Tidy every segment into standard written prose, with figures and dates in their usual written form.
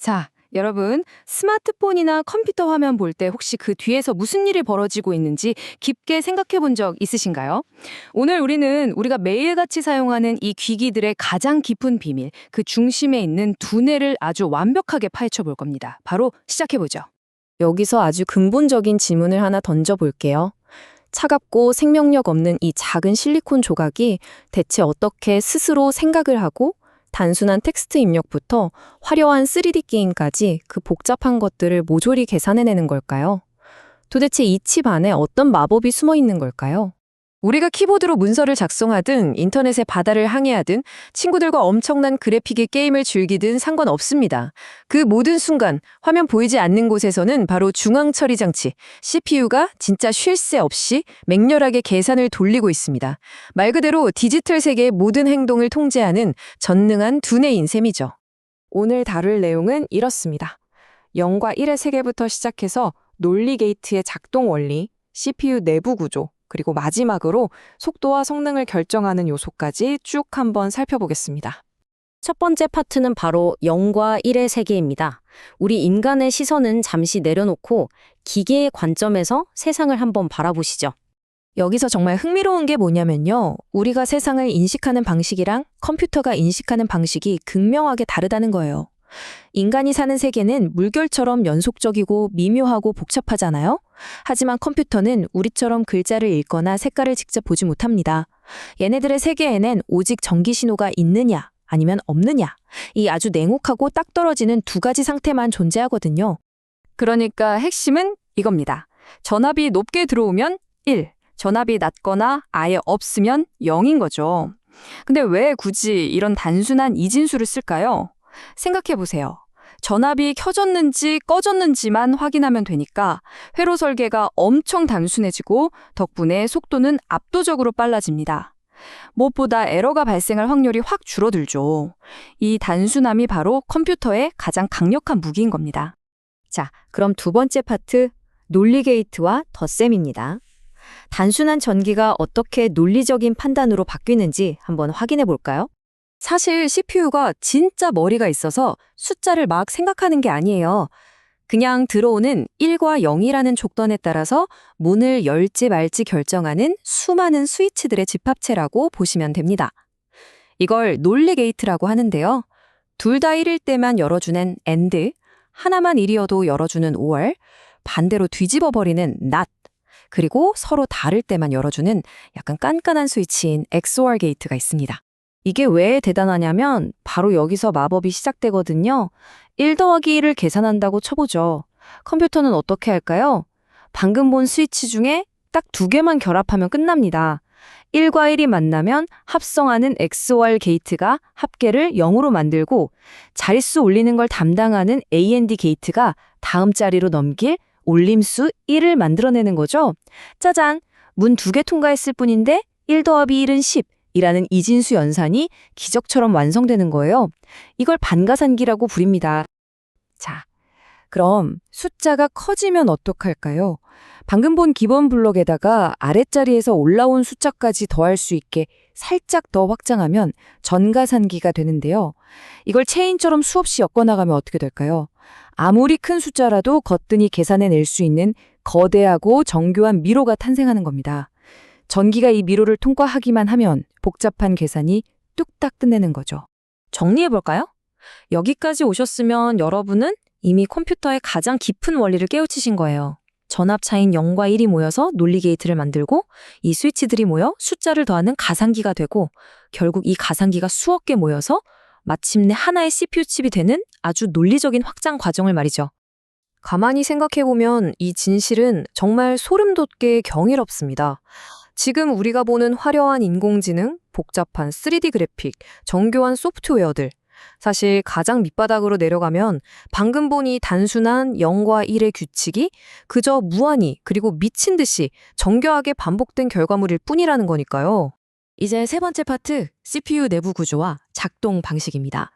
자, 여러분, 스마트폰이나 컴퓨터 화면 볼 때 혹시 그 뒤에서 무슨 일이 벌어지고 있는지 깊게 생각해 본 적 있으신가요? 오늘 우리가 매일같이 사용하는 이 기기들의 가장 깊은 비밀, 그 중심에 있는 두뇌를 아주 완벽하게 파헤쳐 볼 겁니다. 바로 시작해 보죠. 여기서 아주 근본적인 질문을 하나 던져볼게요. 차갑고 생명력 없는 이 작은 실리콘 조각이 대체 어떻게 스스로 생각을 하고 단순한 텍스트 입력부터 화려한 3D 게임까지 그 복잡한 것들을 모조리 계산해내는 걸까요? 도대체 이 칩 안에 어떤 마법이 숨어 있는 걸까요? 우리가 키보드로 문서를 작성하든 인터넷의 바다를 항해하든 친구들과 엄청난 그래픽의 게임을 즐기든 상관없습니다. 그 모든 순간 화면 보이지 않는 곳에서는 바로 중앙 처리 장치, CPU가 진짜 쉴 새 없이 맹렬하게 계산을 돌리고 있습니다. 말 그대로 디지털 세계의 모든 행동을 통제하는 전능한 두뇌인 셈이죠. 오늘 다룰 내용은 이렇습니다. 0과 1의 세계부터 시작해서 논리 게이트의 작동 원리, CPU 내부 구조, 그리고 마지막으로 속도와 성능을 결정하는 요소까지 쭉 한번 살펴보겠습니다. 첫 번째 파트는 바로 0과 1의 세계입니다. 우리 인간의 시선은 잠시 내려놓고 기계의 관점에서 세상을 한번 바라보시죠. 여기서 정말 흥미로운 게 뭐냐면요. 우리가 세상을 인식하는 방식이랑 컴퓨터가 인식하는 방식이 극명하게 다르다는 거예요. 인간이 사는 세계는 물결처럼 연속적이고 미묘하고 복잡하잖아요. 하지만 컴퓨터는 우리처럼 글자를 읽거나 색깔을 직접 보지 못합니다. 얘네들의 세계에는 오직 전기 신호가 있느냐 아니면 없느냐, 이 아주 냉혹하고 딱 떨어지는 두 가지 상태만 존재하거든요. 그러니까 핵심은 이겁니다. 전압이 높게 들어오면 1, 전압이 낮거나 아예 없으면 0인 거죠. 근데 왜 굳이 이런 단순한 이진수를 쓸까요? 생각해 보세요. 전압이 켜졌는지 꺼졌는지만 확인하면 되니까 회로 설계가 엄청 단순해지고 덕분에 속도는 압도적으로 빨라집니다. 무엇보다 에러가 발생할 확률이 확 줄어들죠. 이 단순함이 바로 컴퓨터의 가장 강력한 무기인 겁니다. 자, 그럼 두 번째 파트, 논리 게이트와 덧셈입니다. 단순한 전기가 어떻게 논리적인 판단으로 바뀌는지 한번 확인해 볼까요? 사실 CPU가 진짜 머리가 있어서 숫자를 막 생각하는 게 아니에요. 그냥 들어오는 1과 0이라는 족던에 따라서 문을 열지 말지 결정하는 수많은 스위치들의 집합체라고 보시면 됩니다. 이걸 논리 게이트라고 하는데요. 둘 다 1일 때만 열어주는 AND, 하나만 1이어도 열어주는 OR, 반대로 뒤집어버리는 NOT, 그리고 서로 다를 때만 열어주는 약간 깐깐한 스위치인 XOR 게이트가 있습니다. 이게 왜 대단하냐면 바로 여기서 마법이 시작되거든요. 1 더하기 1을 계산한다고 쳐보죠. 컴퓨터는 어떻게 할까요? 방금 본 스위치 중에 딱 두 개만 결합하면 끝납니다. 1과 1이 만나면 합성하는 XOR 게이트가 합계를 0으로 만들고 자릿수 올리는 걸 담당하는 AND 게이트가 다음 자리로 넘길 올림수 1을 만들어내는 거죠. 짜잔! 문 2개 통과했을 뿐인데 1 더하기 1은 10. 이라는 이진수 연산이 기적처럼 완성되는 거예요. 이걸 반가산기라고 부릅니다. 자, 그럼 숫자가 커지면 어떡할까요? 방금 본 기본 블록에다가 아랫자리에서 올라온 숫자까지 더할 수 있게 살짝 더 확장하면 전가산기가 되는데요. 이걸 체인처럼 수없이 엮어나가면 어떻게 될까요? 아무리 큰 숫자라도 거뜬히 계산해낼 수 있는 거대하고 정교한 미로가 탄생하는 겁니다. 전기가 이 미로를 통과하기만 하면 복잡한 계산이 뚝딱 끝내는 거죠. 정리해볼까요? 여기까지 오셨으면 여러분은 이미 컴퓨터의 가장 깊은 원리를 깨우치신 거예요. 전압 차인 0과 1이 모여서 논리 게이트를 만들고 이 스위치들이 모여 숫자를 더하는 가상기가 되고 결국 이 가상기가 수억 개 모여서 마침내 하나의 CPU 칩이 되는 아주 논리적인 확장 과정을 말이죠. 가만히 생각해보면 이 진실은 정말 소름 돋게 경이롭습니다. 지금 우리가 보는 화려한 인공지능, 복잡한 3D 그래픽, 정교한 소프트웨어들, 사실 가장 밑바닥으로 내려가면 방금 본 이 단순한 0과 1의 규칙이 그저 무한히 그리고 미친 듯이 정교하게 반복된 결과물일 뿐이라는 거니까요. 이제 세 번째 파트, CPU 내부 구조와 작동 방식입니다.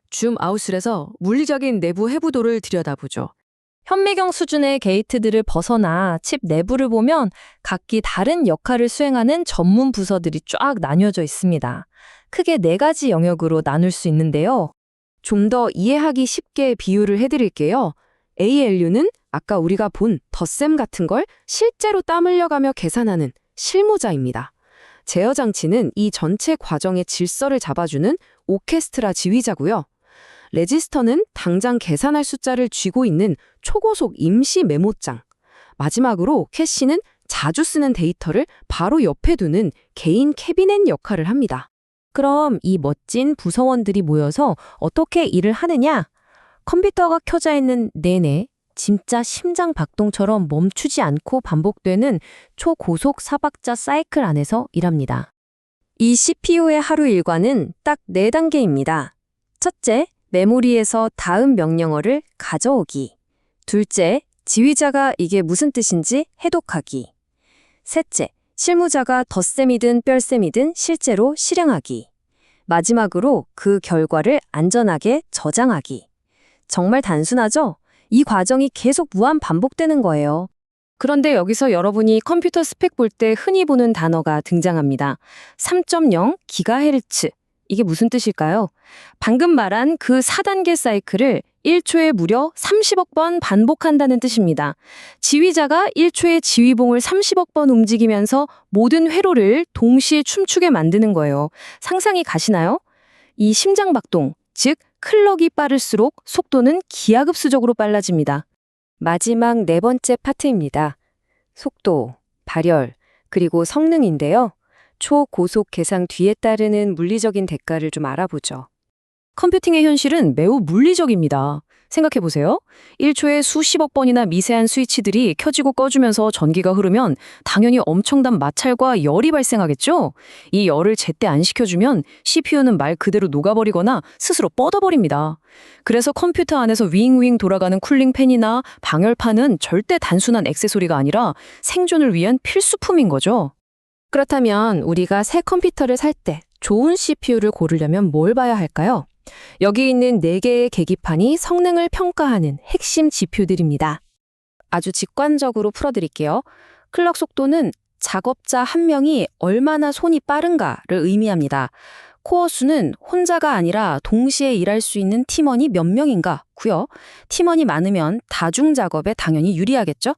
줌 아웃을해서 물리적인 내부 해부도를 들여다보죠. 현미경 수준의 게이트들을 벗어나 칩 내부를 보면 각기 다른 역할을 수행하는 전문 부서들이 쫙 나뉘어져 있습니다. 크게 4가지 영역으로 나눌 수 있는데요. 좀 더 이해하기 쉽게 비유를 해드릴게요. ALU는 아까 우리가 본 덧셈 같은 걸 실제로 땀 흘려가며 계산하는 실무자입니다. 제어 장치는 이 전체 과정의 질서를 잡아주는 오케스트라 지휘자고요. 레지스터는 당장 계산할 숫자를 쥐고 있는 초고속 임시 메모장. 마지막으로 캐시는 자주 쓰는 데이터를 바로 옆에 두는 개인 캐비넷 역할을 합니다. 그럼 이 멋진 부서원들이 모여서 어떻게 일을 하느냐? 컴퓨터가 켜져 있는 내내 진짜 심장 박동처럼 멈추지 않고 반복되는 초고속 사박자 사이클 안에서 일합니다. 이 CPU의 하루 일과는 딱 4단계입니다. 첫째, 메모리에서 다음 명령어를 가져오기. 둘째, 지휘자가 이게 무슨 뜻인지 해독하기. 셋째, 실무자가 덧셈이든 뺄셈이든 실제로 실행하기. 마지막으로 그 결과를 안전하게 저장하기. 정말 단순하죠? 이 과정이 계속 무한 반복되는 거예요. 그런데 여기서 여러분이 컴퓨터 스펙 볼 때 흔히 보는 단어가 등장합니다. 3.0 기가헤르츠. 이게 무슨 뜻일까요? 방금 말한 그 4단계 사이클을 1초에 무려 30억 번 반복한다는 뜻입니다. 지휘자가 1초에 지휘봉을 30억 번 움직이면서 모든 회로를 동시에 춤추게 만드는 거예요. 상상이 가시나요? 이 심장박동, 즉 클럭이 빠를수록 속도는 기하급수적으로 빨라집니다. 마지막 4번째 파트입니다. 속도, 발열, 그리고 성능인데요. 초고속 계산 뒤에 따르는 물리적인 대가를 좀 알아보죠. 컴퓨팅의 현실은 매우 물리적입니다. 생각해보세요. 1초에 수십억 번이나 미세한 스위치들이 켜지고 꺼지면서 전기가 흐르면 당연히 엄청난 마찰과 열이 발생하겠죠? 이 열을 제때 안 식혀주면 CPU는 말 그대로 녹아버리거나 스스로 뻗어버립니다. 그래서 컴퓨터 안에서 윙윙 돌아가는 쿨링팬이나 방열판은 절대 단순한 액세서리가 아니라 생존을 위한 필수품인 거죠. 그렇다면 우리가 새 컴퓨터를 살 때 좋은 CPU를 고르려면 뭘 봐야 할까요? 여기 있는 4개의 계기판이 성능을 평가하는 핵심 지표들입니다. 아주 직관적으로 풀어드릴게요. 클럭 속도는 작업자 한 명이 얼마나 손이 빠른가를 의미합니다. 코어 수는 혼자가 아니라 동시에 일할 수 있는 팀원이 몇 명인가고요. 팀원이 많으면 다중 작업에 당연히 유리하겠죠?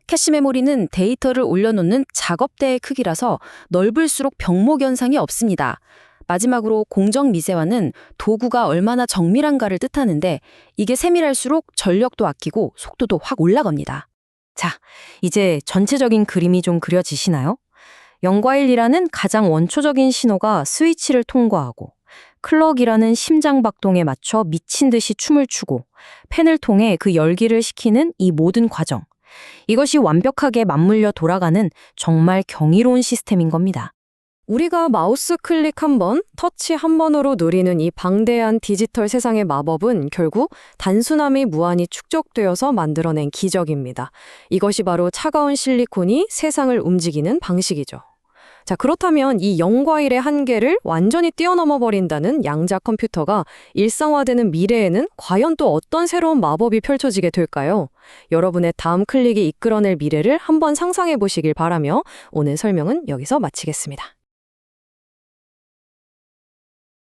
캐시 메모리는 데이터를 올려놓는 작업대의 크기라서 넓을수록 병목 현상이 없습니다. 마지막으로 공정 미세화는 도구가 얼마나 정밀한가를 뜻하는데 이게 세밀할수록 전력도 아끼고 속도도 확 올라갑니다. 자, 이제 전체적인 그림이 좀 그려지시나요? 0과 1이라는 가장 원초적인 신호가 스위치를 통과하고 클럭이라는 심장박동에 맞춰 미친 듯이 춤을 추고 팬을 통해 그 열기를 식히는 이 모든 과정. 이것이 완벽하게 맞물려 돌아가는 정말 경이로운 시스템인 겁니다. 우리가 마우스 클릭 한 번, 터치 한 번으로 누리는 이 방대한 디지털 세상의 마법은 결국 단순함이 무한히 축적되어서 만들어낸 기적입니다. 이것이 바로 차가운 실리콘이 세상을 움직이는 방식이죠. 자, 그렇다면 이 0과 1의 한계를 완전히 뛰어넘어 버린다는 양자 컴퓨터가 일상화되는 미래에는 과연 또 어떤 새로운 마법이 펼쳐지게 될까요? 여러분의 다음 클릭이 이끌어낼 미래를 한번 상상해 보시길 바라며 오늘 설명은 여기서 마치겠습니다.